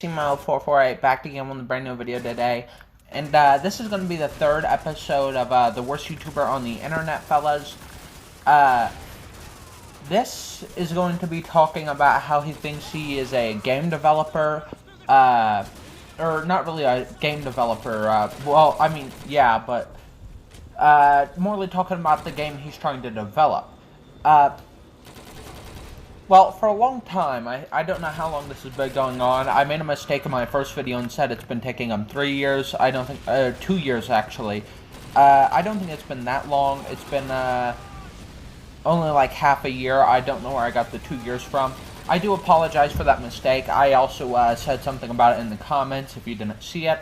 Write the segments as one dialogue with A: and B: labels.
A: Mo448 back again with a brand new video today, and this is going to be the third episode of the worst YouTuber on the internet, fellas. This is going to be talking about how he thinks he is a game developer, or not really a game developer, well, I mean, yeah, but morely talking about the game he's trying to develop. Well, for a long time, I don't know how long this has been going on. I made a mistake in my first video and said it's been taking him 3 years. I don't think, 2 years actually. I don't think it's been that long. It's been, only like half a year. I don't know where I got the 2 years from. I do apologize for that mistake. I also, said something about it in the comments if you didn't see it.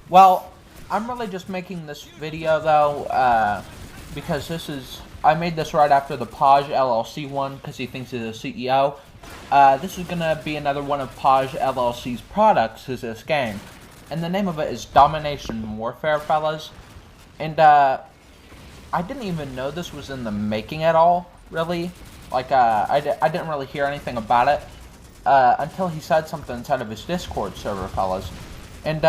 A: Well, I'm really just making this video, though, because I made this right after the Paj LLC one, because he thinks he's a CEO. This is going to be another one of Paj LLC's products, is this game. And the name of it is Domination Warfare, fellas. And, I didn't even know this was in the making at all, really. Like, I didn't really hear anything about it, until he said something inside of his Discord server, fellas. And,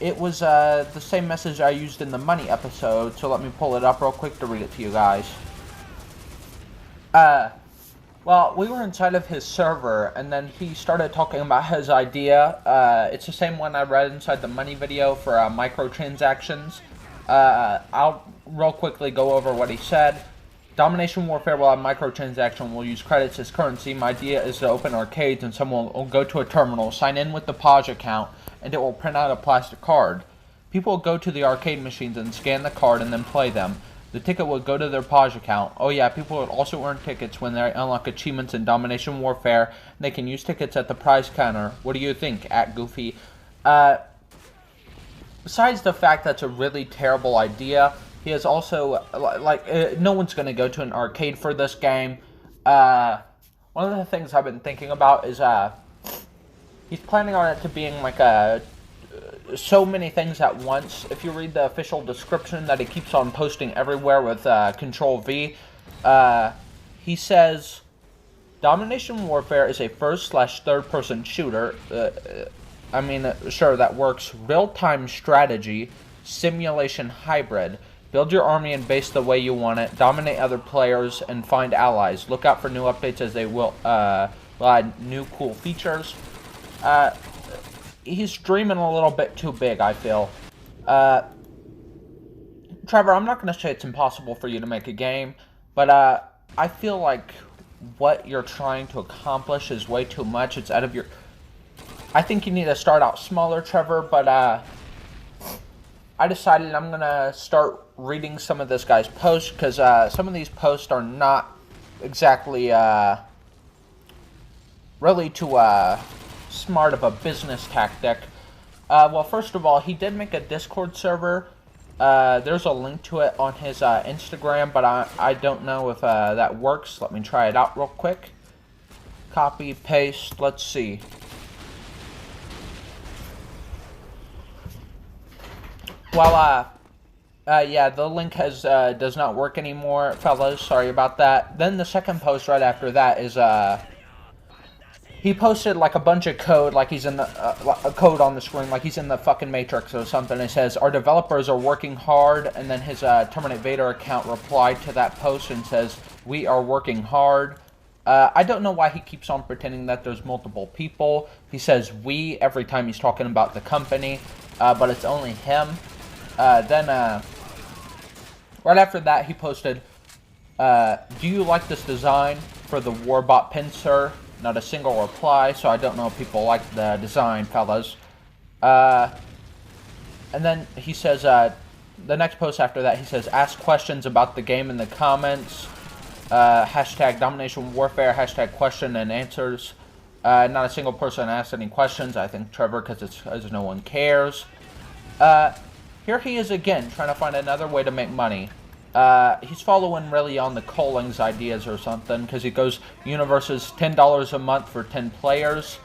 A: it was the same message I used in the money episode, so let me pull it up real quick to read it to you guys. Well, we were inside of his server, and then he started talking about his idea. It's the same one I read inside the money video for microtransactions. I'll real quickly go over what he said. Domination Warfare will have microtransaction. Will use credits as currency. My idea is to open arcades and someone will go to a terminal, sign in with the Paj account, and it will print out a plastic card. People will go to the arcade machines and scan the card and then play them. The ticket will go to their Paj account. Oh yeah, people will also earn tickets when they unlock achievements in Domination Warfare. They can use tickets at the prize counter. What do you think, @Goofy? Besides the fact that's a really terrible idea, he has also, no one's going to go to an arcade for this game. One of the things I've been thinking about is, he's planning on it to being like so many things at once. If you read the official description that he keeps on posting everywhere with Control V, he says, Domination Warfare is a first/third-person shooter. I mean, sure, that works. Real-time strategy, simulation hybrid. Build your army and base the way you want it. Dominate other players and find allies. Look out for new updates as they will add new cool features. He's dreaming a little bit too big, I feel. Trevor, I'm not going to say it's impossible for you to make a game, but I feel like what you're trying to accomplish is way too much. It's out of your... I think you need to start out smaller, Trevor, but I decided I'm going to start reading some of this guy's posts, because some of these posts are not exactly really too smart of a business tactic. Well, first of all, he did make a Discord server. There's a link to it on his Instagram, but I don't know if that works. Let me try it out real quick. Copy, paste, let's see. Well, yeah, the link does not work anymore, fellas. Sorry about that. Then the second post right after that is, he posted like a bunch of code, like he's in the, code on the screen, like he's in the fucking Matrix or something. It says, our developers are working hard, and then his, Terminate Vader account replied to that post and says, we are working hard. I don't know why he keeps on pretending that there's multiple people. He says we every time he's talking about the company, but it's only him. Then, right after that, he posted, do you like this design for the Warbot pincer? Not a single reply, so I don't know if people like the design, fellas. And then he says, the next post after that, he says, ask questions about the game in the comments. Hashtag Domination Warfare, hashtag question and answers. Not a single person asked any questions, I think, Trevor, because no one cares. Here he is again, trying to find another way to make money. He's following really on the Colling's ideas or something, because he goes, Universes $10 a month for 10 players.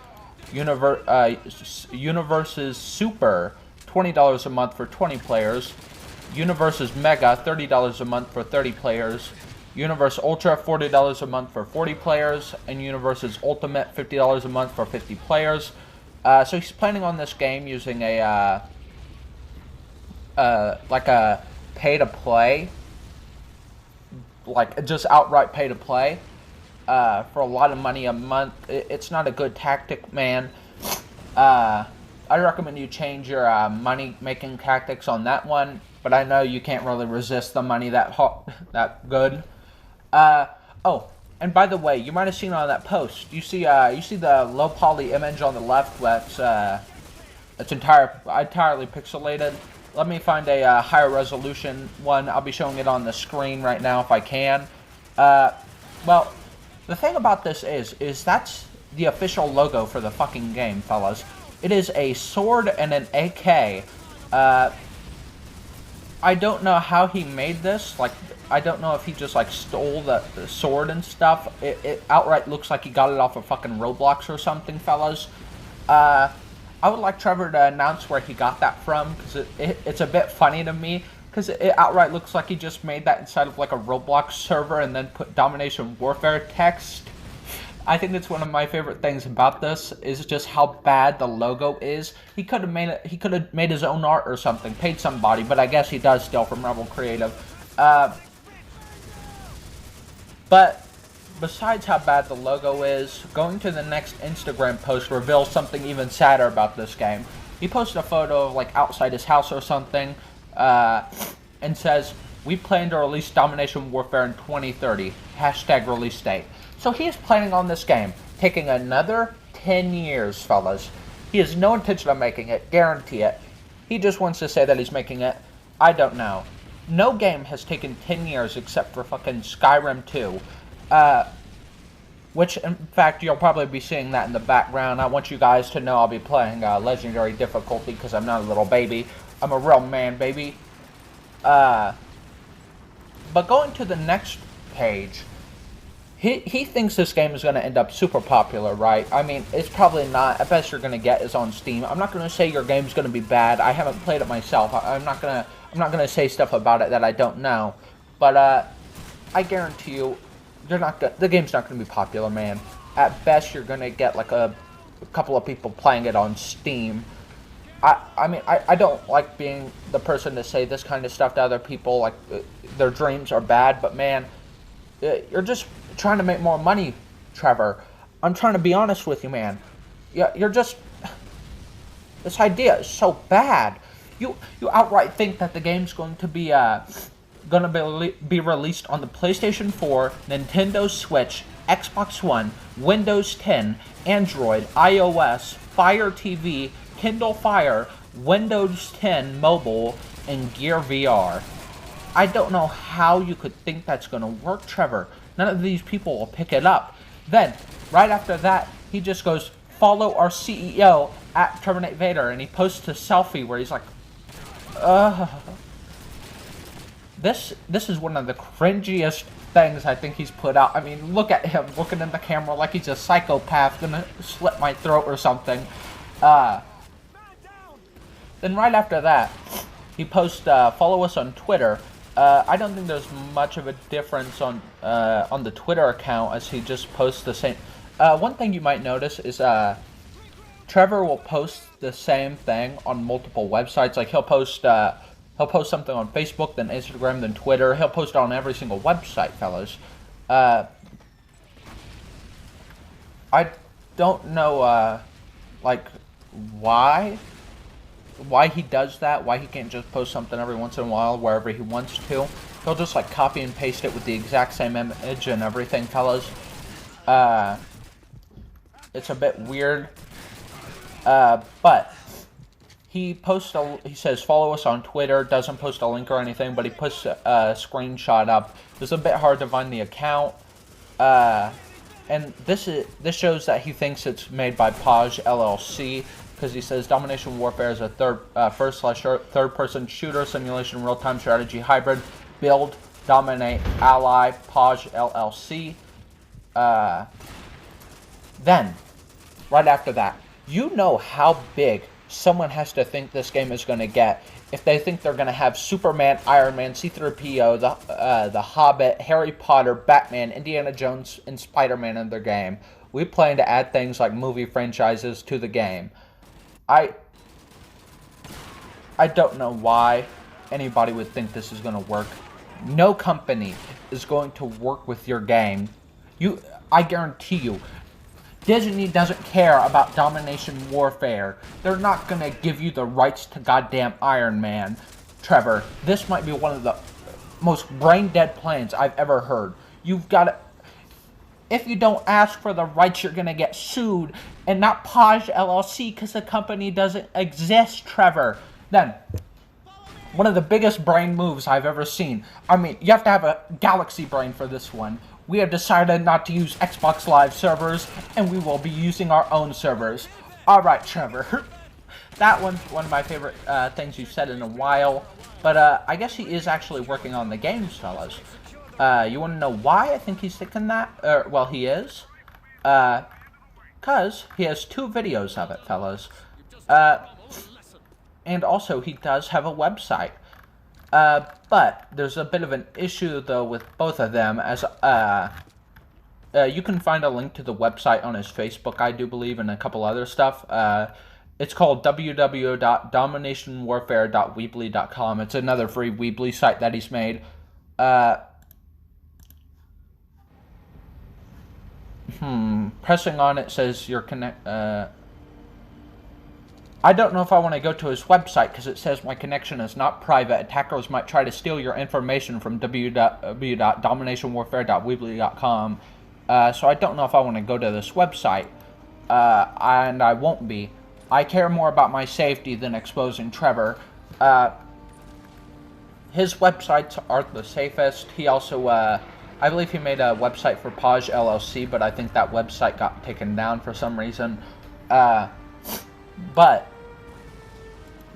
A: Universes Super, $20 a month for 20 players. Universes Mega, $30 a month for 30 players. Universe Ultra, $40 a month for 40 players, and Universe's Ultimate, $50 a month for 50 players. So he's planning on this game using a like a pay-to-play, like just outright pay-to-play, for a lot of money a month. It's not a good tactic, man. I recommend you change your money-making tactics on that one, but I know you can't really resist the money that good. Oh, and by the way, you might have seen on that post. You see the low poly image on the left that's entirely pixelated. Let me find a higher resolution one. I'll be showing it on the screen right now if I can. Well, the thing about this is that's the official logo for the fucking game, fellas. It is a sword and an AK. I don't know how he made this. Like, I don't know if he just, like, stole the sword and stuff. It outright looks like he got it off of fucking Roblox or something, fellas. I would like Trevor to announce where he got that from, because it's a bit funny to me, because it outright looks like he just made that inside of, like, a Roblox server and then put Domination Warfare text. I think that's one of my favorite things about this, is just how bad the logo is. He could have made it. He could have made his own art or something, paid somebody, but I guess he does steal from Rebel Creative. But besides how bad the logo is, going to the next Instagram post reveals something even sadder about this game. He posted a photo of, like, outside his house or something, and says, "We plan to release Domination Warfare in 2030. Hashtag release date." So he is planning on this game taking another 10 years, fellas. He has no intention of making it, guarantee it. He just wants to say that he's making it. I don't know. No game has taken 10 years except for fucking Skyrim 2. Which, in fact, you'll probably be seeing that in the background. I want you guys to know I'll be playing Legendary difficulty because I'm not a little baby. I'm a real man, baby. But going to the next page, he thinks this game is going to end up super popular, right? I mean, it's probably not. At best you're going to get is on Steam. I'm not going to say your game's going to be bad. I haven't played it myself. I'm not going to say stuff about it that I don't know. But I guarantee you, the game's not going to be popular, man. At best you're going to get like a couple of people playing it on Steam. I mean, I don't like being the person to say this kind of stuff to other people, like their dreams are bad, but man, you're just trying to make more money, Trevor. I'm trying to be honest with you, man. You're just... This idea is so bad. You outright think that the game's going to be released on the PlayStation 4, Nintendo Switch, Xbox One, Windows 10, Android, iOS, Fire TV, Kindle Fire, Windows 10 Mobile, and Gear VR. I don't know how you could think that's going to work, Trevor. None of these people will pick it up. Then, right after that, he just goes, "Follow our CEO at Terminate Vader," and he posts a selfie where he's like, This is one of the cringiest things I think he's put out. I mean, look at him looking in the camera like he's a psychopath gonna slit my throat or something. Then right after that, he posts, "Follow us on Twitter." I don't think there's much of a difference on the Twitter account, as he just posts the same. One thing you might notice is Trevor will post the same thing on multiple websites. Like he'll post something on Facebook, then Instagram, then Twitter. He'll post it on every single website, fellas. I don't know like why he does that, why he can't just post something every once in a while wherever he wants to. He'll just like copy and paste it with the exact same image and everything, fellas. It's a bit weird. But he says follow us on Twitter, doesn't post a link or anything, but he puts a screenshot up. It's a bit hard to find the account. And this shows that he thinks it's made by Paj LLC, because he says Domination Warfare is a third-person shooter simulation real-time strategy hybrid. Build, dominate, ally, Paj LLC. Then, right after that, you know how big someone has to think this game is going to get. If they think they're going to have Superman, Iron Man, C-3PO, the Hobbit, Harry Potter, Batman, Indiana Jones, and Spider-Man in their game, we plan to add things like movie franchises to the game. I don't know why anybody would think this is going to work. No company is going to work with your game. I guarantee you, Disney doesn't care about Domination Warfare. They're not going to give you the rights to goddamn Iron Man. Trevor, this might be one of the most brain-dead plans I've ever heard. You've got to... If you don't ask for the rights, you're going to get sued. And not Paj LLC because the company doesn't exist, Trevor. Then, one of the biggest brain moves I've ever seen. I mean, you have to have a galaxy brain for this one. We have decided not to use Xbox Live servers, and we will be using our own servers. Alright, Trevor. That one's one of my favorite things you've said in a while. But I guess he is actually working on the games, fellas. You want to know why I think he's thinking that? Well, he is. Because he has 2 videos of it, fellas. And also, he does have a website. But there's a bit of an issue, though, with both of them, as you can find a link to the website on his Facebook, I do believe, and a couple other stuff. It's called www.dominationwarfare.weebly.com. It's another free Weebly site that he's made. Pressing on it says you're I don't know if I want to go to his website because it says my connection is not private. Attackers might try to steal your information from www.dominationwarfare.weebly.com. So I don't know if I want to go to this website. And I won't be. I care more about my safety than exposing Trevor. His websites aren't the safest. He also, I believe he made a website for Paj LLC, but I think that website got taken down for some reason. But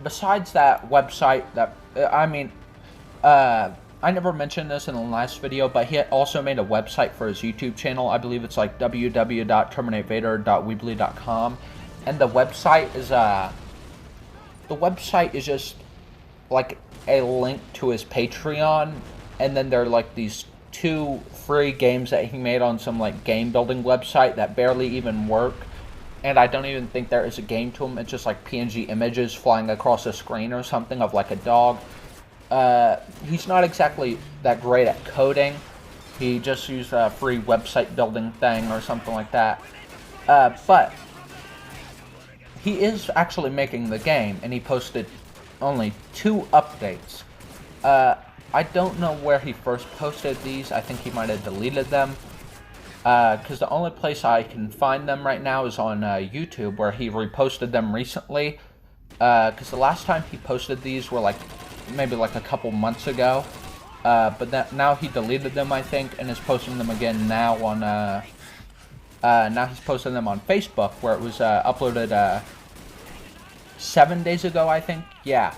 A: besides that website, I never mentioned this in the last video, but he also made a website for his YouTube channel. I believe it's like www.terminatevader.weebly.com, and the website is just like a link to his Patreon, and then there are like these 2 free games that he made on some like game building website that barely even work. And I don't even think there is a game to him. It's just like PNG images flying across a screen or something of like a dog. He's not exactly that great at coding. He just used a free website building thing or something like that. But he is actually making the game, and he posted only 2 updates. I don't know where he first posted these. I think he might have deleted them. Because the only place I can find them right now is on YouTube, where he reposted them recently. Because the last time he posted these were like maybe like a couple months ago. But now he deleted them, I think, and is posting them again now on. Now he's posting them on Facebook, where it was uploaded 7 days ago, I think. Yeah.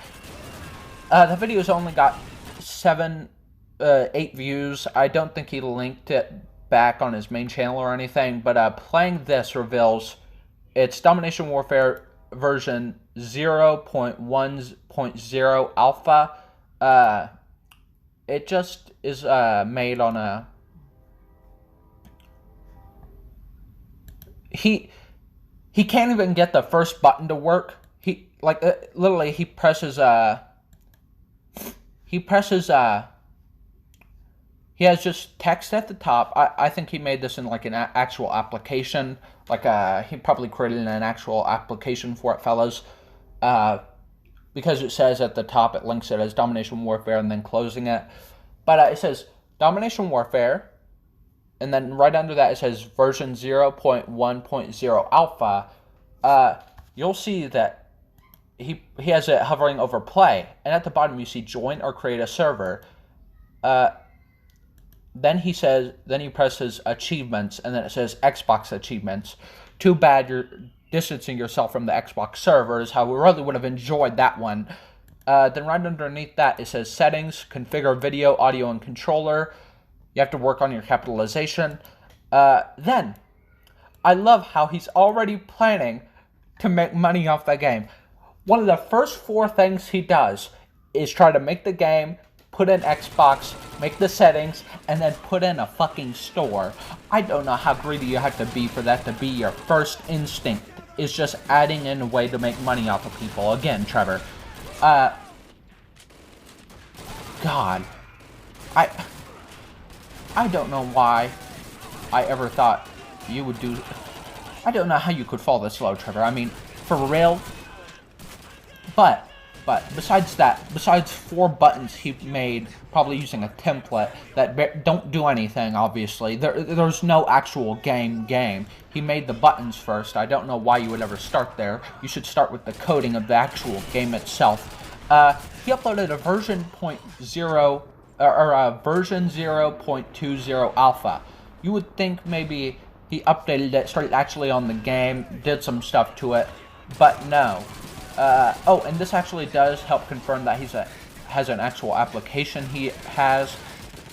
A: The video's only got 8 views. I don't think he linked it back on his main channel or anything, but playing this reveals it's Domination Warfare version 0.1.0 alpha. It just is made on a... He can't even get the first button to work. Literally he presses he has just text at the top. I think he made this in like an actual application. He probably created an actual application for it, fellas. Because it says at the top, it links it as Domination Warfare and then closing it. But it says Domination Warfare. And then right under that, it says version 0.1.0 alpha. You'll see that he has it hovering over play. And at the bottom, you see join or create a server. Then he presses achievements, and then it says Xbox achievements. Too bad you're distancing yourself from the Xbox servers, how we really would have enjoyed that one. Then right underneath that, it says settings, configure video, audio, and controller. You have to work on your capitalization. Then, I love how he's already planning to make money off that game. One of the first 4 things he does is try to make the game, put in Xbox, make the settings, and then put in a fucking store. I don't know how greedy you have to be for that to be your first instinct, is just adding in a way to make money off of people. Again, Trevor. God. I don't know why I ever thought you would do... I don't know how you could fall this low, Trevor. I mean, for real? But besides that, besides 4 buttons he made, probably using a template, that don't do anything, obviously. There's no actual game. He made the buttons first. I don't know why you would ever start there. You should start with the coding of the actual game itself. He uploaded a version version 0.20 alpha. You would think maybe he updated it, started actually on the game, did some stuff to it, but no. Oh, and this actually does help confirm that has an actual application he has,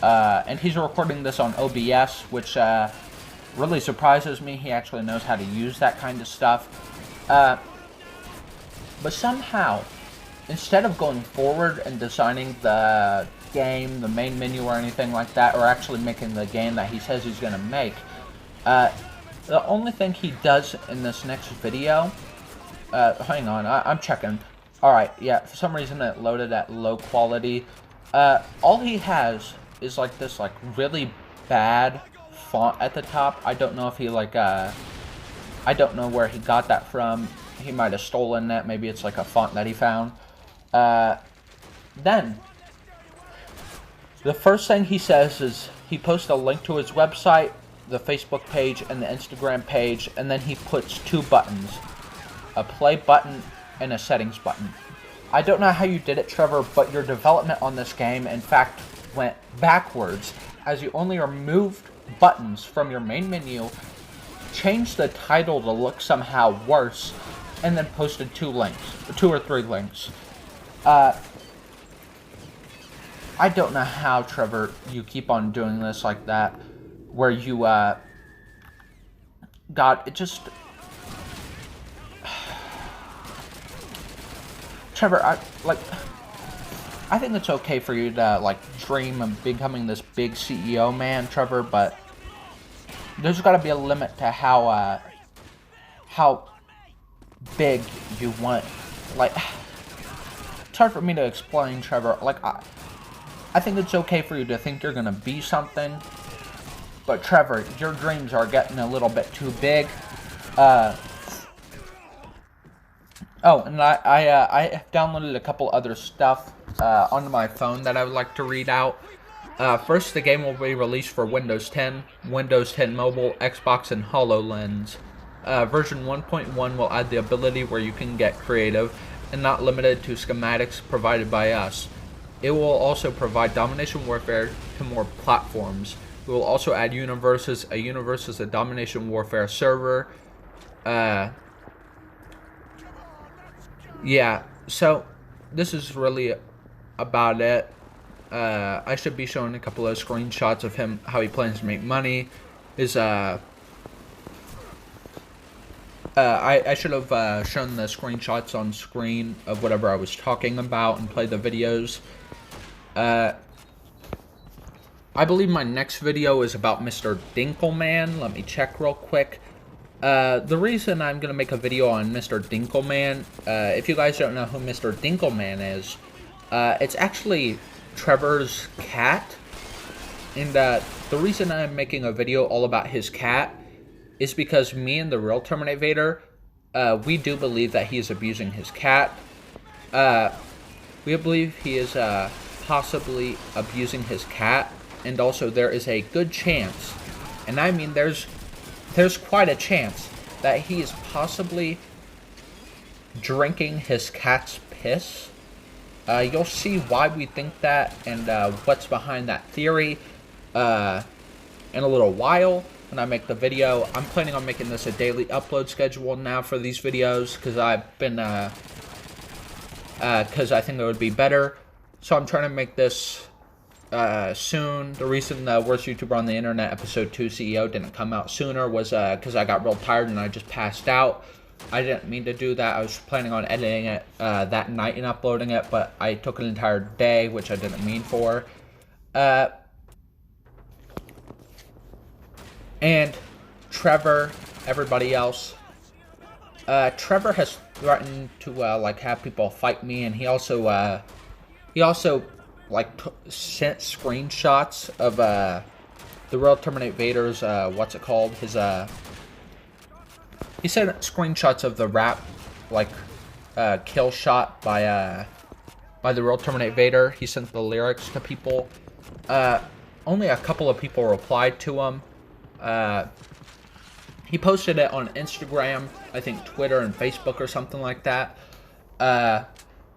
A: and he's recording this on OBS, which really surprises me. He actually knows how to use that kind of stuff. But somehow, instead of going forward and designing the game, the main menu or anything like that, or actually making the game that he says he's going to make, the only thing he does in this next video... hang on, I'm checking. Alright, yeah, for some reason it loaded at low quality. All he has is, like, this, like, really bad font at the top. I don't know if he, like, I don't know where he got that from. He might have stolen that. Maybe it's, like, a font that he found. Then, the first thing he says is he posts a link to his website, the Facebook page, and the Instagram page, and then he puts 2 buttons. A play button and a settings button. I don't know how you did it, Trevor, but your development on this game, in fact, went backwards, as you only removed buttons from your main menu, changed the title to look somehow worse, and then posted 2 or 3 links. I don't know how, Trevor, you keep on doing this like that, where you, God, it just... Trevor, I think it's okay for you to, like, dream of becoming this big CEO man, Trevor, but there's got to be a limit to how big you want. Like, it's hard for me to explain, Trevor. Like, I think it's okay for you to think you're going to be something, but, Trevor, your dreams are getting a little bit too big. Oh, and I downloaded a couple other stuff onto my phone that I would like to read out. First, the game will be released for Windows 10, Windows 10 Mobile, Xbox, and HoloLens. Version 1.1 will add the ability where you can get creative and not limited to schematics provided by us. It will also provide Domination Warfare to more platforms. We will also add universes. A universe is a Domination Warfare server. Yeah, so this is really about it. I should be showing a couple of screenshots of him, how he plans to make money. I should have shown the screenshots on screen of whatever I was talking about and played the videos. I believe my next video is about Mr. Dinkelman. Let me check real quick. The reason I'm going to make a video on Mr. Dinkelman, if you guys don't know who Mr. Dinkelman is, it's actually Trevor's cat. And the reason I'm making a video all about his cat is because me and the real Terminator, we do believe that he is abusing his cat. We believe he is possibly abusing his cat, and also there is a good chance, and I mean there's quite a chance that he is possibly drinking his cat's piss. You'll see why we think that and what's behind that theory in a little while when I make the video. I'm planning on making this a daily upload schedule now for these videos because I've been because I think it would be better. So I'm trying to make this soon. The reason the Worst YouTuber on the Internet episode 2 CEO didn't come out sooner was because I got real tired and I just passed out. I didn't mean to do that. I was planning on editing it that night and uploading it, but I took an entire day, which I didn't mean for. And Trevor, everybody else. Trevor has threatened to like have people fight me, and he also like sent screenshots of the Real Terminate Vader's what's it called? His he sent screenshots of the rap like kill shot by the Real Terminate Vader. He sent the lyrics to people. Only a couple of people replied to him. He posted it on Instagram, I think Twitter and Facebook or something like that. The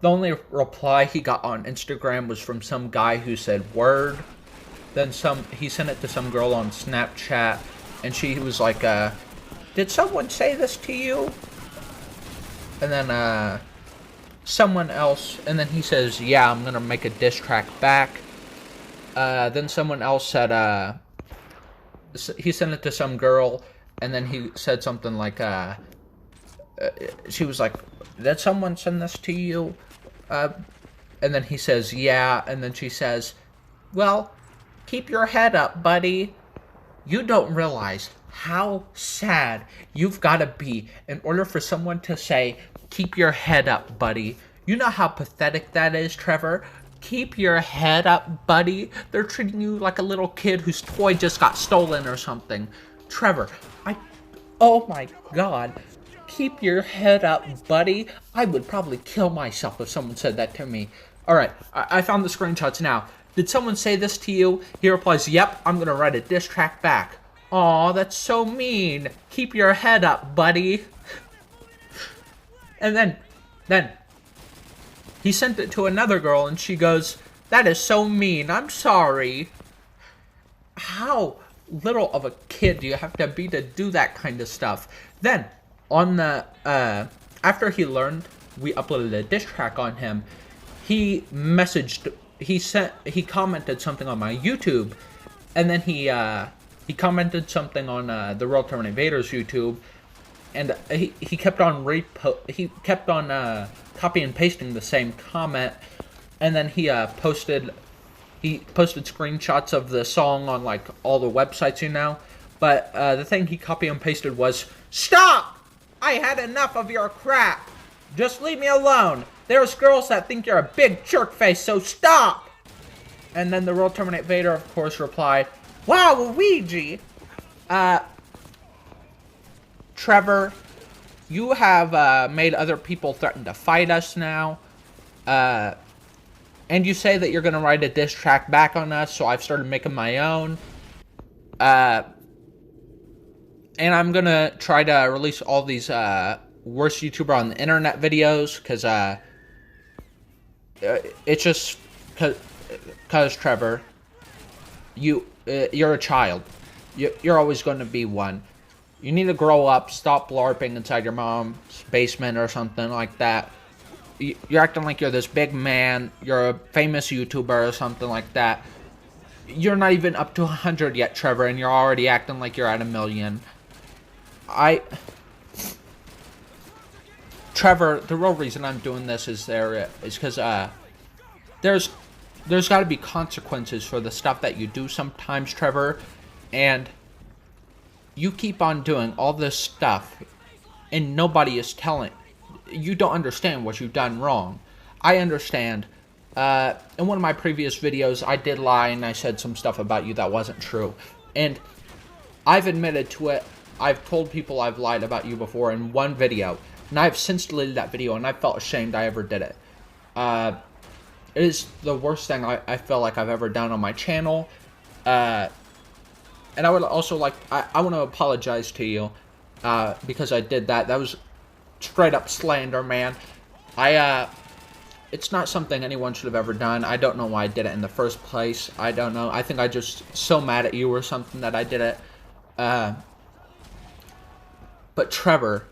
A: only reply he got on Instagram was from some guy who said word. Then he sent it to some girl on Snapchat, and she was like, did someone say this to you? And then someone else, and then he says, yeah, I'm gonna make a diss track back. Then someone else said, he sent it to some girl, and then he said something like, she was like, did someone send this to you? And then he says, yeah, and then she says, well, keep your head up, buddy. You don't realize how sad you've got to be in order for someone to say, keep your head up, buddy. You know how pathetic that is, Trevor? Keep your head up, buddy. They're treating you like a little kid whose toy just got stolen or something. Trevor, oh my god. Keep your head up, buddy. I would probably kill myself if someone said that to me. Alright, I found the screenshots now. Did someone say this to you? He replies, yep, I'm gonna write a diss track back. Aw, that's so mean. Keep your head up, buddy. And then, he sent it to another girl, and she goes, that is so mean, I'm sorry. How little of a kid do you have to be to do that kind of stuff? Then, on the, after he learned we uploaded a diss track on him, he commented something on my YouTube, and then he commented something on the Real Terminate Vader's YouTube, and he kept on copy and pasting the same comment, and then he posted screenshots of the song on like all the websites, you know. But the thing he copy and pasted was, stop! I had enough of your crap. Just leave me alone. There's girls that think you're a big jerk face, so stop! And then the Real Terminate Vader, of course, replied, wow, Luigi! Trevor, you have made other people threaten to fight us now. And you say that you're going to write a diss track back on us, so I've started making my own. And I'm going to try to release all these worst YouTuber on the internet videos, because it's just because Trevor, you're a child. You're always going to be one. You need to grow up, stop LARPing inside your mom's basement or something like that. You're acting like you're this big man, you're a famous YouTuber or something like that. You're not even up to 100 yet, Trevor, and you're already acting like you're at 1 million. Trevor, the real reason I'm doing this is because there's got to be consequences for the stuff that you do sometimes, Trevor, and you keep on doing all this stuff, and nobody is telling. You don't understand what you've done wrong. I understand. In one of my previous videos, I did lie, and I said some stuff about you that wasn't true. And I've admitted to it. I've told people I've lied about you before in one video. And I've since deleted that video, and I felt ashamed I ever did it. It is the worst thing I feel like I've ever done on my channel. And I would also like, I want to apologize to you, because I did that. That was straight up slander, man. It's not something anyone should have ever done. I don't know why I did it in the first place. I don't know. I think I just so mad at you or something that I did it. But Trevor,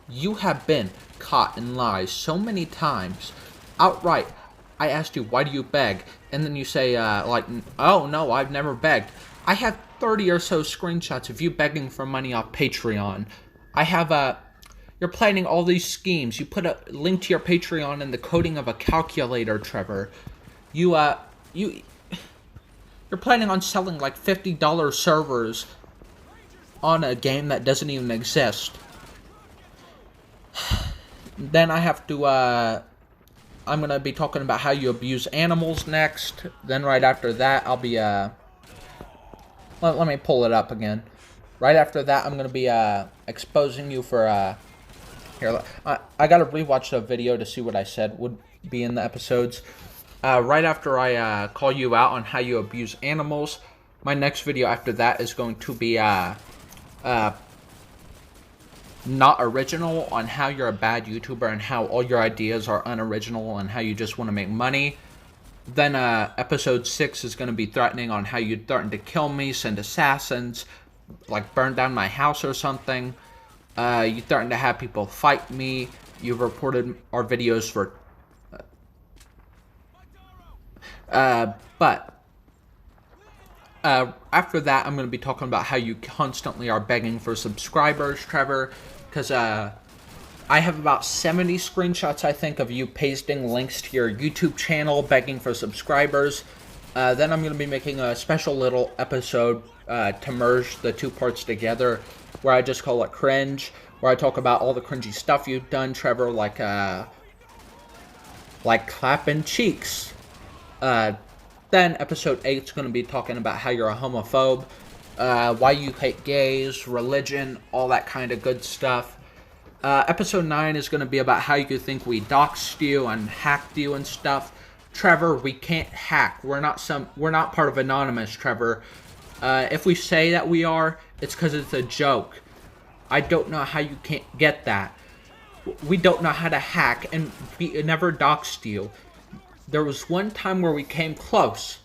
A: you have been caught in lies so many times. Outright, I asked you, why do you beg? And then you say, like, oh, no, I've never begged. I have 30 or so screenshots of you begging for money off Patreon. I have, You're planning all these schemes. You put a link to your Patreon in the coding of a calculator, Trevor. You're planning on selling like $50 servers on a game that doesn't even exist. Then I have to, I'm going to be talking about how you abuse animals next. Then right after that, I'll be, let me pull it up again. Right after that, I'm going to be, exposing you for, here, I got to rewatch the video to see what I said would be in the episodes. Right after I, call you out on how you abuse animals, my next video after that is going to be, not original, on how you're a bad YouTuber and how all your ideas are unoriginal and how you just want to make money. Then episode 6 is going to be threatening on how you threaten to kill me, send assassins, like burn down my house or something. You threaten to have people fight me. You've reported our videos for... after that, I'm going to be talking about how you constantly are begging for subscribers, Trevor, because I have about 70 screenshots, I think, of you pasting links to your YouTube channel, begging for subscribers. Then I'm going to be making a special little episode to merge the two parts together, where I just call it Cringe, where I talk about all the cringy stuff you've done, Trevor, like clapping cheeks. Then episode 8 is going to be talking about how you're a homophobe, why you hate gays, religion, all that kind of good stuff. Episode 9 is going to be about how you think we doxed you and hacked you and stuff. Trevor, we can't hack. We're not part of Anonymous, Trevor. If we say that we are, it's because it's a joke. I don't know how you can't get that. We don't know how to hack, and we never doxed you. There was one time where we came close,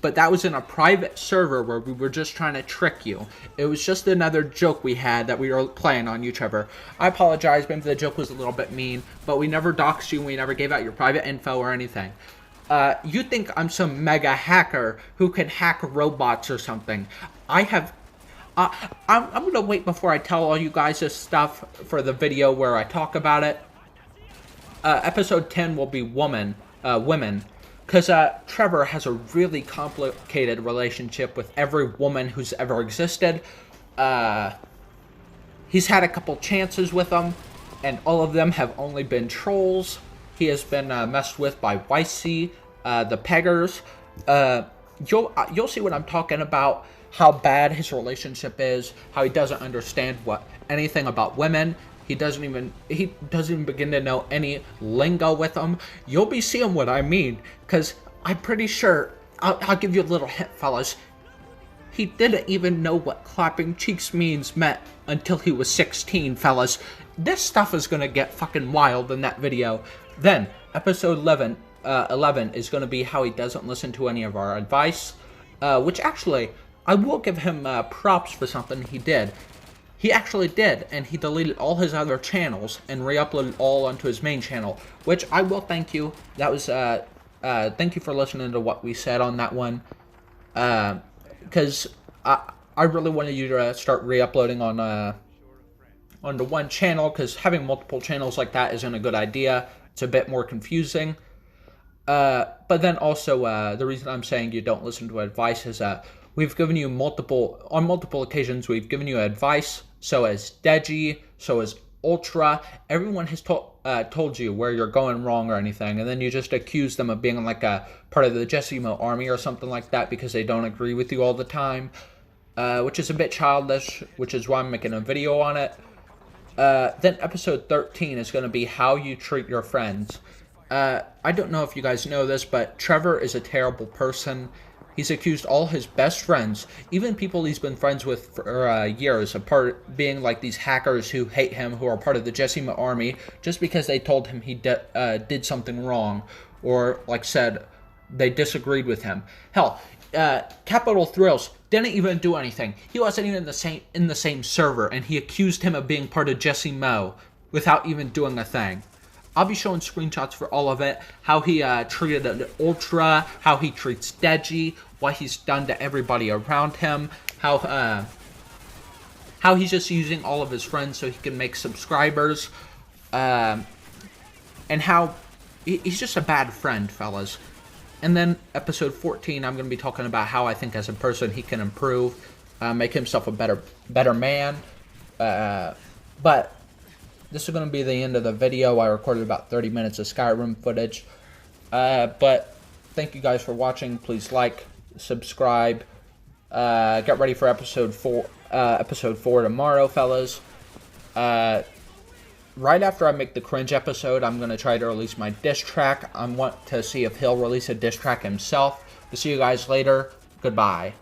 A: but that was in a private server where we were just trying to trick you. It was just another joke we had that we were playing on you, Trevor. I apologize, maybe the joke was a little bit mean, but we never doxed you and we never gave out your private info or anything. You think I'm some mega hacker who can hack robots or something. I'm going to wait before I tell all you guys this stuff for the video where I talk about it. Episode 10 will be women, because Trevor has a really complicated relationship with every woman who's ever existed. He's had a couple chances with them, and all of them have only been trolls. He has been messed with by YC, the peggers. You'll see what I'm talking about, how bad his relationship is, how he doesn't understand anything about women. He doesn't even begin to know any lingo with them. You'll be seeing what I mean, because I'm pretty sure, I'll give you a little hint, fellas. He didn't even know what clapping cheeks meant until he was 16, fellas. This stuff is going to get fucking wild in that video. Then, episode 11 is going to be how he doesn't listen to any of our advice, which actually, I will give him props for something he did. He actually did, and he deleted all his other channels and re-uploaded all onto his main channel, which I will thank you. That was, thank you for listening to what we said on that one, because I really wanted you to start re-uploading onto one channel, because having multiple channels like that isn't a good idea. It's a bit more confusing. But then also, the reason I'm saying you don't listen to advice is we've given you on multiple occasions, we've given you advice. So has Deji, so has Ultra. Everyone has told you where you're going wrong or anything, and then you just accuse them of being like a part of the Jessimo army or something like that because they don't agree with you all the time, which is a bit childish, which is why I'm making a video on it. Then episode 13 is going to be how you treat your friends. I don't know if you guys know this, but Trevor is a terrible person. He's accused all his best friends, even people he's been friends with for years, of being like these hackers who hate him, who are part of the Jessimo army, just because they told him he did something wrong, or like said they disagreed with him. Hell, Capital Thrills didn't even do anything. He wasn't even in the same server, and he accused him of being part of Jessimo without even doing a thing. I'll be showing screenshots for all of it, how he treated an Ultra, how he treats Deji, what he's done to everybody around him, how how he's just using all of his friends so he can make subscribers, and how he's just a bad friend, fellas. And then episode 14, I'm going to be talking about how I think as a person he can improve, make himself a better man. But this is going to be the end of the video. I recorded about 30 minutes of Skyrim footage. But thank you guys for watching. Please like, subscribe. Get ready for episode 4 tomorrow, fellas. Right after I make the cringe episode, I'm going to try to release my diss track. I want to see if he'll release a diss track himself. To see you guys later. Goodbye.